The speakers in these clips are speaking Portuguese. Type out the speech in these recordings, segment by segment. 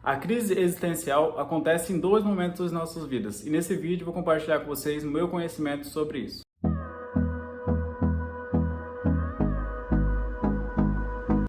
A crise existencial acontece em dois momentos das nossas vidas e nesse vídeo vou compartilhar com vocês o meu conhecimento sobre isso.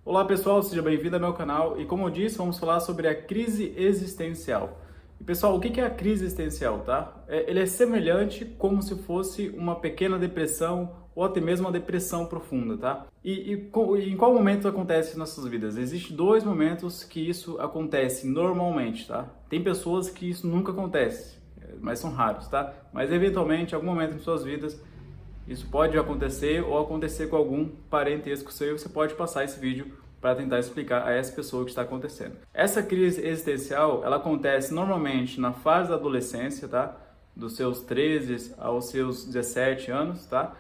Olá pessoal, seja bem-vindo ao meu canal e como eu disse, vamos falar sobre a crise existencial. E pessoal, o que é a crise existencial, tá? Ele é semelhante como se fosse uma pequena depressão ou até mesmo uma depressão profunda, tá? E em qual momento acontece em nossas vidas? Existem dois momentos que isso acontece normalmente, tá? Tem pessoas que isso nunca acontece, mas são raros, tá? Mas eventualmente, em algum momento em suas vidas, isso pode acontecer ou acontecer com algum parentesco seu e você pode passar esse vídeo para tentar explicar a essa pessoa o que está acontecendo. Essa crise existencial, ela acontece normalmente na fase da adolescência, tá? Dos seus 13 aos seus 17 anos, tá?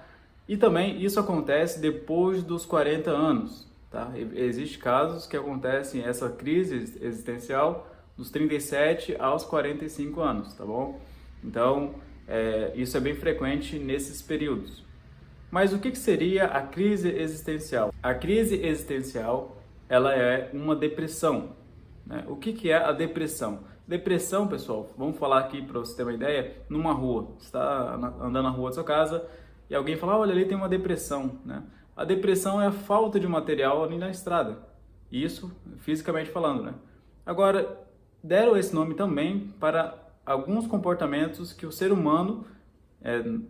E também isso acontece depois dos 40 anos, tá? Existem casos que acontecem essa crise existencial dos 37 aos 45 anos, tá bom? Então, isso é bem frequente nesses períodos. Mas o que seria a crise existencial? A crise existencial, ela é uma depressão, né? O que é a depressão? Depressão, pessoal, vamos falar aqui para você ter uma ideia, numa rua. Você está andando na rua da sua casa e alguém fala, olha, ali tem uma depressão, né? A depressão é a falta de material ali na estrada. Isso, fisicamente falando, né? Agora, deram esse nome também para alguns comportamentos que o ser humano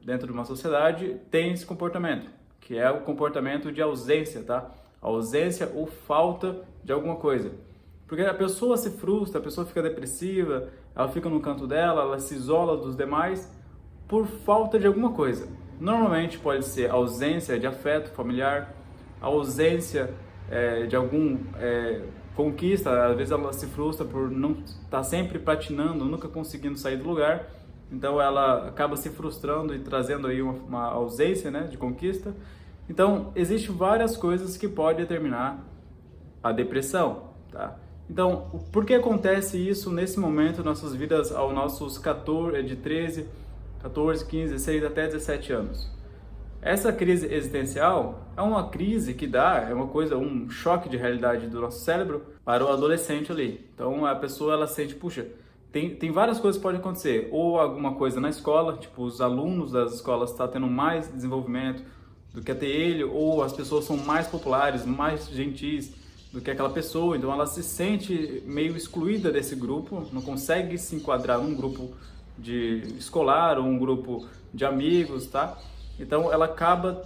dentro de uma sociedade tem esse comportamento, que é o comportamento de ausência, tá? Ausência ou falta de alguma coisa. Porque a pessoa se frustra, a pessoa fica depressiva, ela fica no canto dela, ela se isola dos demais por falta de alguma coisa. Normalmente pode ser ausência de afeto familiar, ausência de algum conquista, às vezes ela se frustra por não estar sempre patinando, nunca conseguindo sair do lugar. Então ela acaba se frustrando e trazendo aí uma ausência, né, de conquista. Então existem várias coisas que podem determinar a depressão, tá? Então, por que acontece isso nesse momento em nossas vidas aos nossos 14, 15, 16 até 17 anos? Essa crise existencial é uma crise que é uma coisa, um choque de realidade do nosso cérebro para o adolescente ali. Então a pessoa ela sente, puxa, tem várias coisas que podem acontecer, ou alguma coisa na escola, tipo os alunos das escolas estão tendo mais desenvolvimento do que até ele, ou as pessoas são mais populares, mais gentis do que aquela pessoa, então ela se sente meio excluída desse grupo, não consegue se enquadrar num grupo de escolar ou um grupo de amigos, tá? Então ela acaba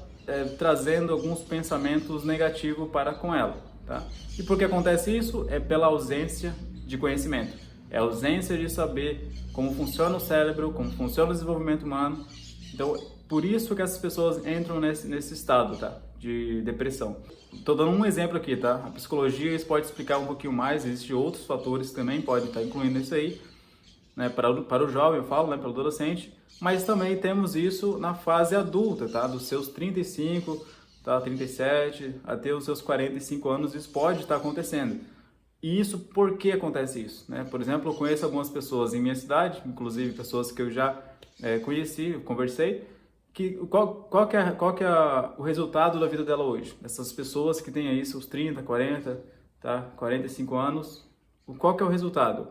trazendo alguns pensamentos negativos para com ela, tá? E por que acontece isso? É pela ausência de conhecimento. É a ausência de saber como funciona o cérebro, como funciona o desenvolvimento humano. Então, por isso que essas pessoas entram nesse estado, tá? De depressão. Estou dando um exemplo aqui, tá? A psicologia isso pode explicar um pouquinho mais, existem outros fatores que também podem estar incluindo isso aí, né? Para o jovem, eu falo, né? Para o adolescente. Mas também temos isso na fase adulta, tá? Dos seus 35, tá? 37, até os seus 45 anos, isso pode estar acontecendo. E isso, por que acontece isso? Né? Por exemplo, eu conheço algumas pessoas em minha cidade, inclusive pessoas que eu já conheci, conversei, qual que é o resultado da vida dela hoje? Essas pessoas que têm aí seus 30, 40, tá? 45 anos, qual que é o resultado?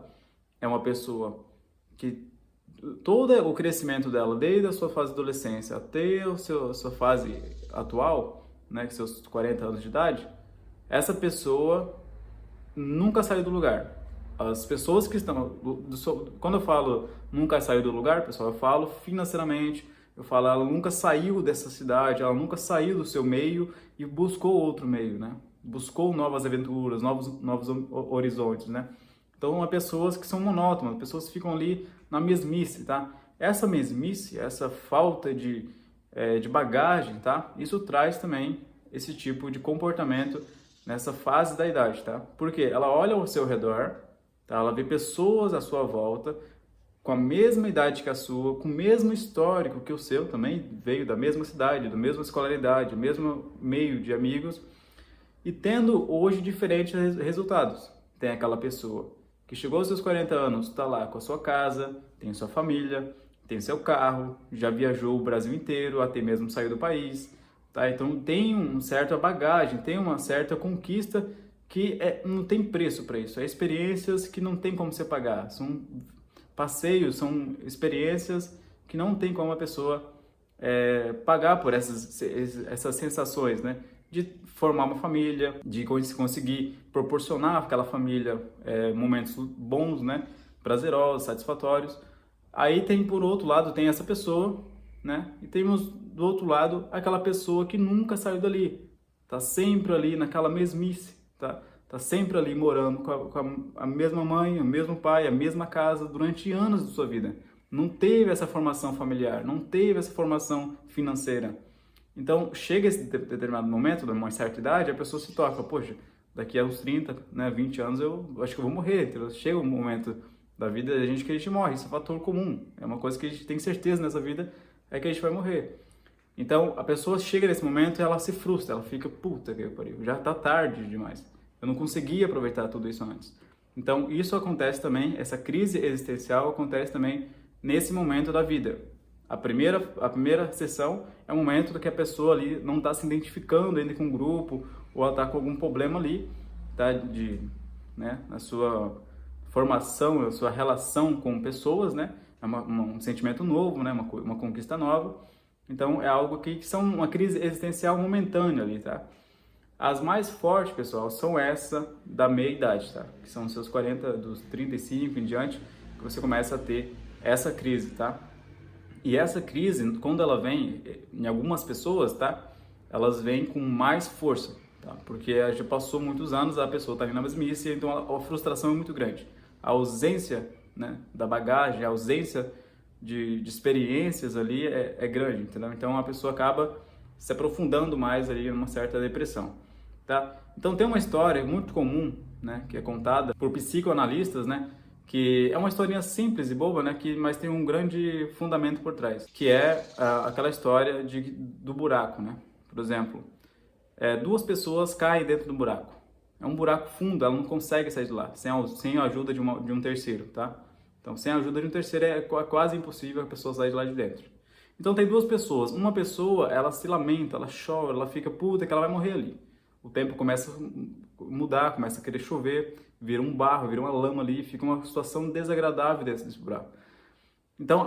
É uma pessoa que todo o crescimento dela, desde a sua fase de adolescência até a sua fase atual, né, com seus 40 anos de idade, essa pessoa nunca saiu do lugar. As pessoas que estão... Quando eu falo nunca saiu do lugar, pessoal, eu falo financeiramente, eu falo ela nunca saiu dessa cidade, ela nunca saiu do seu meio e buscou outro meio, né? Buscou novas aventuras, novos horizontes, né? Então, são pessoas que são monótonas, pessoas que ficam ali na mesmice, tá? Essa mesmice, essa falta de bagagem, tá? Isso traz também esse tipo de comportamento nessa fase da idade, tá? Porque ela olha ao seu redor, tá? Ela vê pessoas à sua volta com a mesma idade que a sua, com o mesmo histórico que o seu também, veio da mesma cidade, da mesma escolaridade, mesmo meio de amigos, e tendo hoje diferentes resultados. Tem aquela pessoa que chegou aos seus 40 anos, está lá com a sua casa, tem sua família, tem seu carro, já viajou o Brasil inteiro, até mesmo saiu do país, tá? Então tem uma certa bagagem, tem uma certa conquista que não tem preço para isso. É experiências que não tem como você pagar. São passeios, são experiências que não tem como a pessoa pagar por essas sensações, né? De formar uma família, de conseguir proporcionar àquela família momentos bons, né? Prazerosos, satisfatórios. Aí tem, por outro lado, tem essa pessoa, né? E temos do outro lado aquela pessoa que nunca saiu dali, tá sempre ali naquela mesmice, tá sempre ali morando com a mesma mãe, o mesmo pai, a mesma casa durante anos de sua vida. Não teve essa formação familiar, não teve essa formação financeira. Então, chega esse determinado momento, de uma certa idade, a pessoa se toca, poxa, daqui a uns 30, né, 20 anos eu acho que eu vou morrer. Então, chega um momento da vida da gente que a gente morre, isso é fator comum, é uma coisa que a gente tem certeza nessa vida, é que a gente vai morrer. Então, a pessoa chega nesse momento e ela se frustra, ela fica, puta que pariu, já tá tarde demais, eu não consegui aproveitar tudo isso antes. Então, isso acontece também, essa crise existencial acontece também nesse momento da vida. A primeira sessão é o momento que a pessoa ali não está se identificando ainda com o grupo, ou ela está com algum problema ali, tá, na sua formação, a sua relação com pessoas, né? É um sentimento novo, né? Uma conquista nova. Então, é algo que são uma crise existencial momentânea ali, tá? As mais fortes, pessoal, são essa da meia-idade, tá? Que são os seus 40, dos 35 em diante, que você começa a ter essa crise, tá? E essa crise, quando ela vem, em algumas pessoas, tá? Elas vêm com mais força, tá? Porque já passou muitos anos, a pessoa está ali na mesmice, então a frustração é muito grande. A ausência, né, da bagagem, a ausência de experiências ali é grande, entendeu? Então a pessoa acaba se aprofundando mais ali numa certa depressão, tá? Então tem uma história muito comum, né, que é contada por psicoanalistas, né, que é uma historinha simples e boba, né, mas tem um grande fundamento por trás, que é aquela história do buraco, né? Por exemplo, duas pessoas caem dentro do buraco. É um buraco fundo, ela não consegue sair de lá, sem a ajuda de um terceiro, tá? Então, sem a ajuda de um terceiro é quase impossível a pessoa sair de lá de dentro. Então, tem duas pessoas. Uma pessoa, ela se lamenta, ela chora, ela fica puta que ela vai morrer ali. O tempo começa a mudar, começa a querer chover, vira um barro, vira uma lama ali, fica uma situação desagradável desse buraco. Então,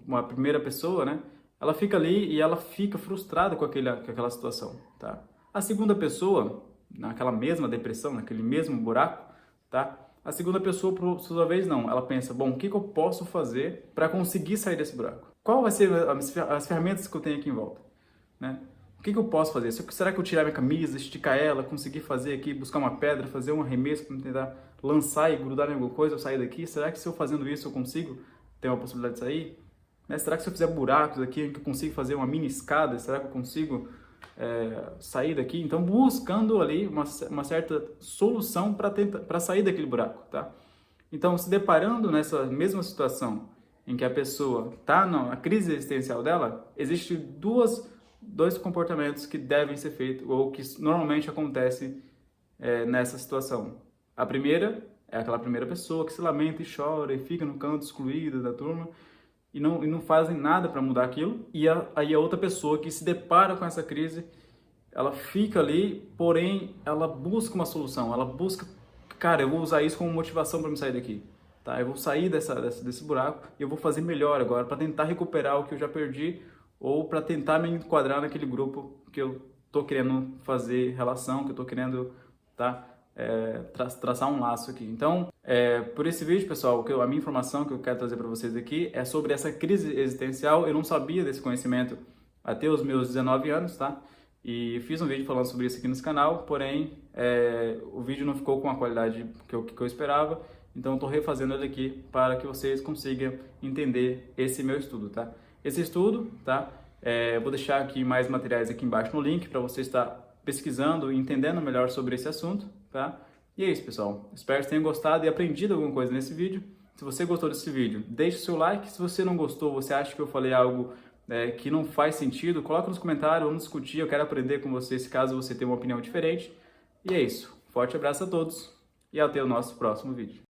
uma primeira pessoa, né? Ela fica ali e ela fica frustrada com aquela situação, tá? A segunda pessoa, naquela mesma depressão, naquele mesmo buraco, tá? A segunda pessoa, por sua vez, não. Ela pensa, bom, o que eu posso fazer para conseguir sair desse buraco? Qual vai ser as ferramentas que eu tenho aqui em volta, né? O que eu posso fazer? Será que eu tirar minha camisa, esticar ela, conseguir fazer aqui, buscar uma pedra, fazer um arremesso para tentar lançar e grudar em alguma coisa, eu sair daqui? Será que se eu fazendo isso eu consigo ter uma possibilidade de sair? Né? Será que se eu fizer buracos aqui, eu consigo fazer uma mini escada? Será que eu consigo sair daqui? Então, buscando ali uma certa solução para sair daquele buraco, tá? Então, se deparando nessa mesma situação em que a pessoa está na crise existencial dela, existem dois comportamentos que devem ser feitos ou que normalmente acontecem nessa situação. A primeira é aquela primeira pessoa que se lamenta e chora e fica no canto excluída da turma e não fazem nada para mudar aquilo. E aí a outra pessoa que se depara com essa crise, ela fica ali, porém ela busca uma solução, ela busca, cara, eu vou usar isso como motivação para me sair daqui, tá? Eu vou sair desse buraco e eu vou fazer melhor agora para tentar recuperar o que eu já perdi ou para tentar me enquadrar naquele grupo que eu tô querendo fazer relação, que eu tô querendo, tá? Traçar um laço aqui. Então, por esse vídeo, pessoal, a minha informação que eu quero trazer para vocês aqui é sobre essa crise existencial. Eu não sabia desse conhecimento até os meus 19 anos, tá? E fiz um vídeo falando sobre isso aqui nesse canal, porém, o vídeo não ficou com a qualidade que eu esperava, então eu tô refazendo ele aqui para que vocês consigam entender esse meu estudo, tá? Esse estudo, tá? Vou deixar aqui mais materiais aqui embaixo no link para você estar pesquisando e entendendo melhor sobre esse assunto, tá? E é isso, pessoal. Espero que tenham gostado e aprendido alguma coisa nesse vídeo. Se você gostou desse vídeo, deixe o seu like. Se você não gostou, você acha que eu falei algo que não faz sentido, coloca nos comentários, vamos discutir. Eu quero aprender com vocês caso você tenha uma opinião diferente. E é isso. Forte abraço a todos e até o nosso próximo vídeo.